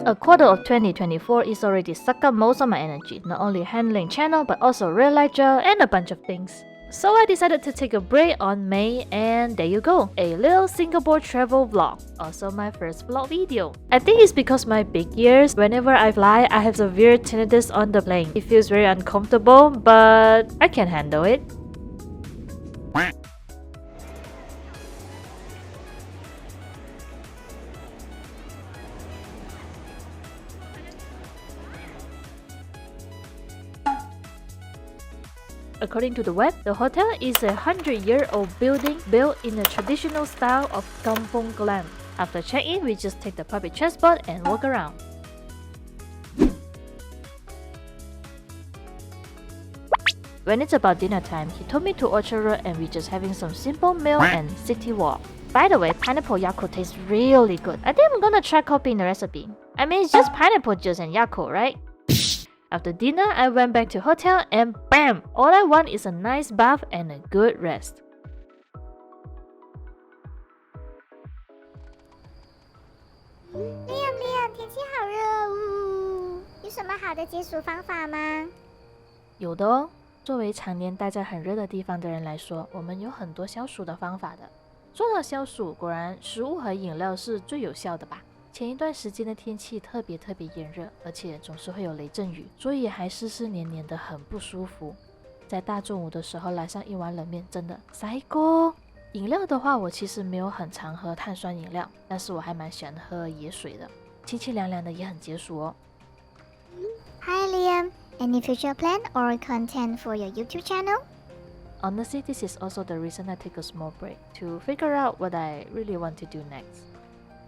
A quarter of 2024 is already sucked up most of my energy, not only handling channel but also real life job and a bunch of things. So I decided to take a break on May, and there you go, a little Singapore travel vlog, also my first vlog video. I think it's because my big ears, whenever I fly, I have severe tinnitus on the plane. It feels very uncomfortable, but I can handle it. According to the web, the hotel is a 100-year-old building built in a traditional style of kampong glam. After check-in, we just take the public transport and walk around. When it's about dinner time, he told me to Orchard Road and we're just having some simple meal and city walk. By the way, pineapple Yakult tastes really good. I think I'm gonna try copying the recipe. I mean, it's just pineapple juice and Yakult, right? After dinner, I went back to hotel and bam! All I want is a nice bath and a good rest. Lium， 天气好热呜，有什么好的解暑方法吗？有的哦。作为常年待在很热的地方的人来说，我们有很多消暑的方法的。说到消暑，果然食物和饮料是最有效的吧。前一段时间的天气特别炎热，而且总是会有雷阵雨，所以还湿湿黏黏的，很不舒服。在大中午的时候来上一碗冷面，真的塞锅。饮料的话，我其实没有很常喝碳酸饮料，但是我还蛮喜欢喝野水的，清清凉凉的也很解暑哦。Hi Liam, any future plan or content for your YouTube channel? Honestly, this is also the reason I take a small break to figure out what I really want to do next.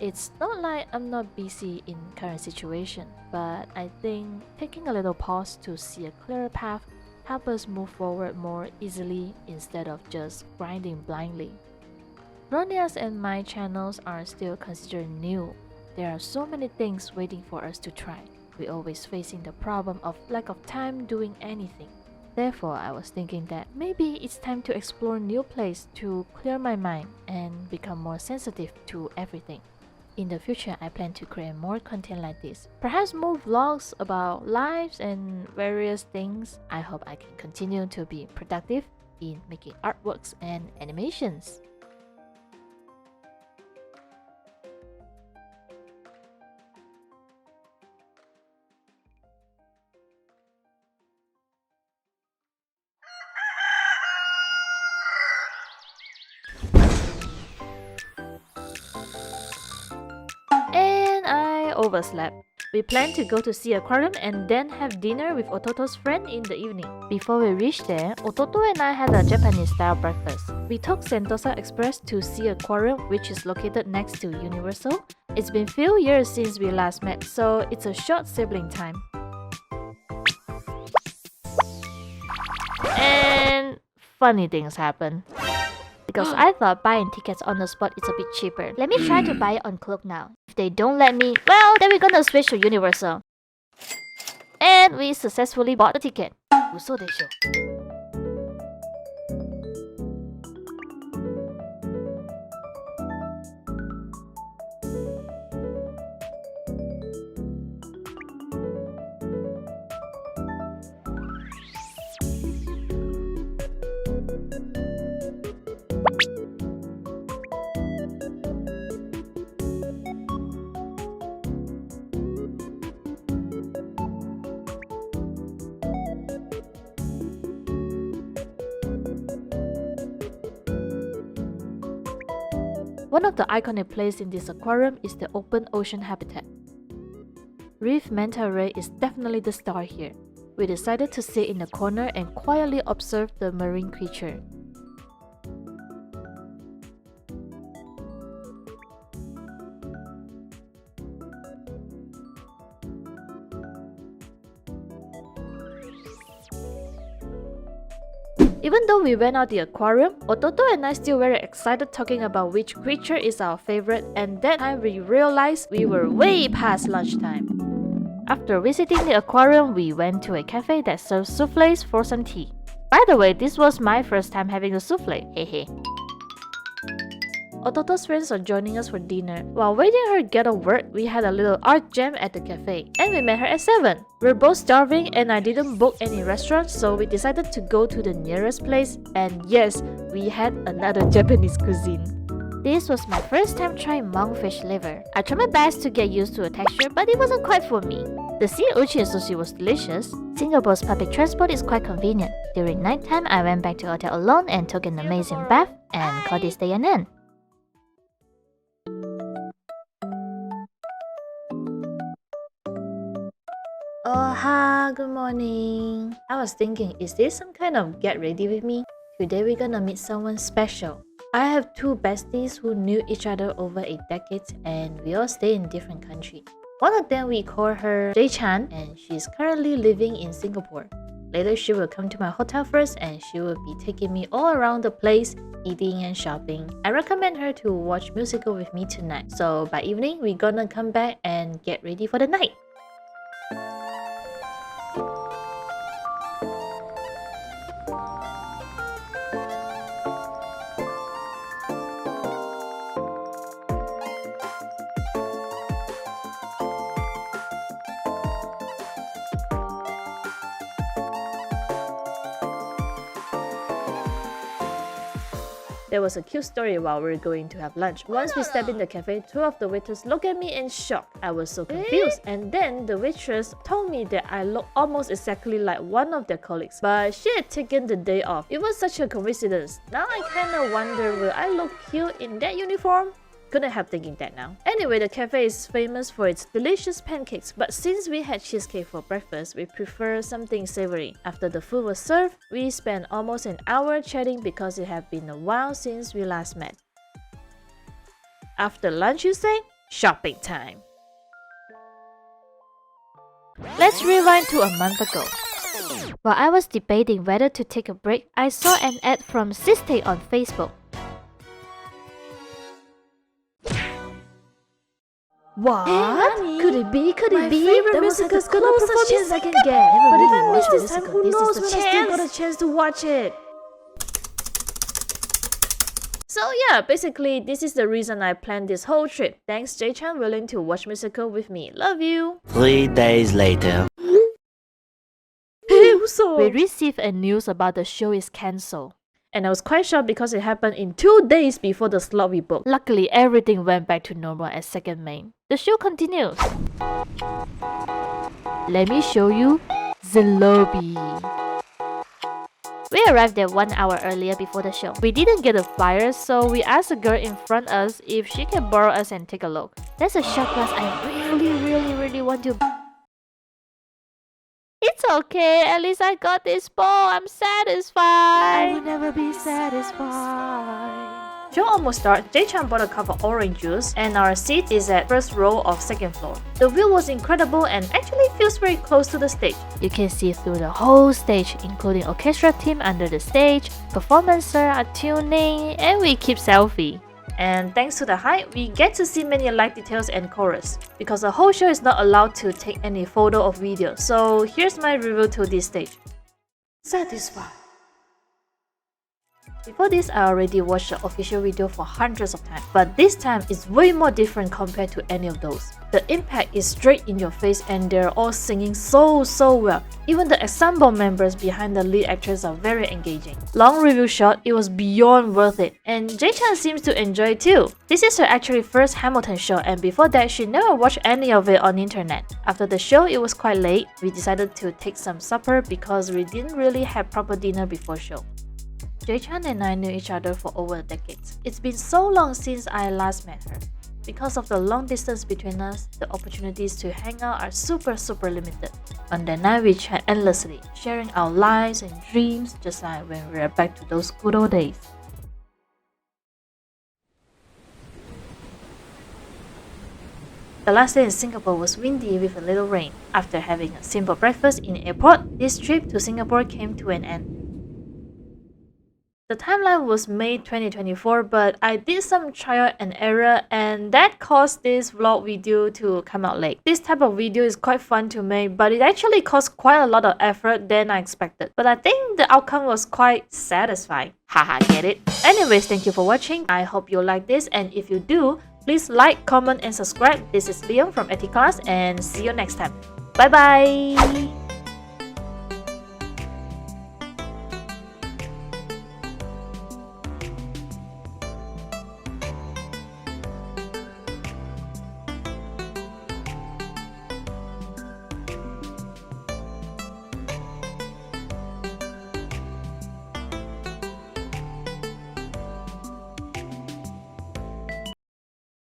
It's not like I'm not busy in current situation, but I think taking a little pause to see a clearer path helps us move forward more easily instead of just grinding blindly. Ronia's and my channels are still considered new. There are so many things waiting for us to try. We're always facing the problem of lack of time doing anything. Therefore, I was thinking that maybe it's time to explore new place to clear my mind and become more sensitive to everything. In the future, I plan to create more content like this. Perhaps more vlogs about lives and various things. I hope I can continue to be productive in making artworks and animations. Overslept. We planned to go to see aquarium and then have dinner with Ototo's friend in the evening. Before we reached there, Ototo and I had a Japanese-style breakfast. We took Sentosa Express to see aquarium, which is located next to Universal. It's been few years since we last met, so it's a short sibling time. And funny things happen. Because I thought buying tickets on the spot is a bit cheaper. Let me try to buy it on Klook now. If they don't let me, well, then we're gonna switch to Universal. And we successfully bought the ticket. 嘘でしょ。One of the iconic places in this aquarium is the open ocean habitat. Reef manta ray is definitely the star here. We decided to sit in the corner and quietly observe the marine creature. Even though we went out the aquarium, Ototo and I still very excited talking about which creature is our favorite, and that time we realized we were way past lunchtime. After visiting the aquarium, we went to a cafe that serves soufflés for some tea. By the way, this was my first time having a soufflé, hehe. Ototo's friends are joining us for dinner. While waiting her to get off work, we had a little art jam at the cafe. And we met her at 7. We're both starving and I didn't book any restaurants, so we decided to go to the nearest place. And yes, we had another Japanese cuisine. This was my first time trying monkfish liver. I tried my best to get used to the texture, but it wasn't quite for me. The sea urchin sushi was delicious. Singapore's public transport is quite convenient. During nighttime, I went back to the hotel alone and took an amazing bath and called this day an end. Oh, hi, good morning. I was thinking, is this some kind of get ready with me? Today we're gonna meet someone special. I have two besties who knew each other over a decade and we all stay in different countries. One of them we call her Jay-chan and she's currently living in Singapore. Later she will come to my hotel first and she will be taking me all around the place, eating and shopping. I recommend her to watch musical with me tonight. So by evening, we're gonna come back and get ready for the night. There was a cute story while we were going to have lunch. Once we stepped in the cafe, two of the waiters looked at me in shock. I was so confused. And then the waitress told me that I looked almost exactly like one of their colleagues. But she had taken the day off. It was such a coincidence. Now I kinda wonder, will I look cute in that uniform? Couldn't help thinking that now. Anyway, the cafe is famous for its delicious pancakes, but since we had cheesecake for breakfast, we prefer something savory. After the food was served, we spent almost an hour chatting because it had been a while since we last met. After lunch, you say? Shopping time. Let's rewind to a month ago. While I was debating whether to take a break, I saw an ad from Sistay on Facebook. What? Hey, could it be? Could it be? That was like the closest chance I can get. But if I miss this time, who knows when I still got a chance to watch it. So yeah, basically this is the reason I planned this whole trip. Thanks Jay-chan willing to watch musical with me. Love you. 3 days later. We received a news about the show is cancelled. And I was quite shocked because it happened in 2 days before the slot we booked. Luckily, everything went back to normal at second main. The show continues. Let me show you the lobby. We arrived there 1 hour earlier before the show. We didn't get a flyer, so we asked the girl in front of us if she can borrow us and take a look. There's a shot glass I really want to. It's okay, at least I got this ball. I'm satisfied. I will never be satisfied. Show almost started. Jay-chan bought a cup of orange juice and our seat is at first row of second floor. The view was incredible and actually feels very close to the stage. You can see through the whole stage, including orchestra team under the stage, performers are tuning, and we keep selfie. And thanks to the height, we get to see many light details and chorus. Because the whole show is not allowed to take any photo or video, so here's my review to this stage. Satisfied. Before this, I already watched the official video for hundreds of times, but this time is way more different compared to any of those. The impact is straight in your face and they're all singing so well. Even the ensemble members behind the lead actors are very engaging. Long review short, it was beyond worth it, and Jay-chan seems to enjoy it too. This is her actually first Hamilton show, and before that she never watched any of it on internet. After the show, it was quite late. We decided to take some supper because we didn't really have proper dinner before show. Jay-chan and I knew each other for over a decade. It's been so long since I last met her. Because of the long distance between us, the opportunities to hang out are super limited. On that night, we chat endlessly, sharing our lives and dreams, just like when we were back to those good old days. The last day in Singapore was windy with a little rain. After having a simple breakfast in the airport, this trip to Singapore came to an end. The timeline was May 2024, but I did some trial and error and that caused this vlog video to come out late. This type of video is quite fun to make, but it actually cost quite a lot of effort than I expected. But I think the outcome was quite satisfying. Haha, get it? Anyways, thank you for watching. I hope you like this, and if you do, please like, comment and subscribe. This is Lium from ETICLAS and see you next time. Bye bye!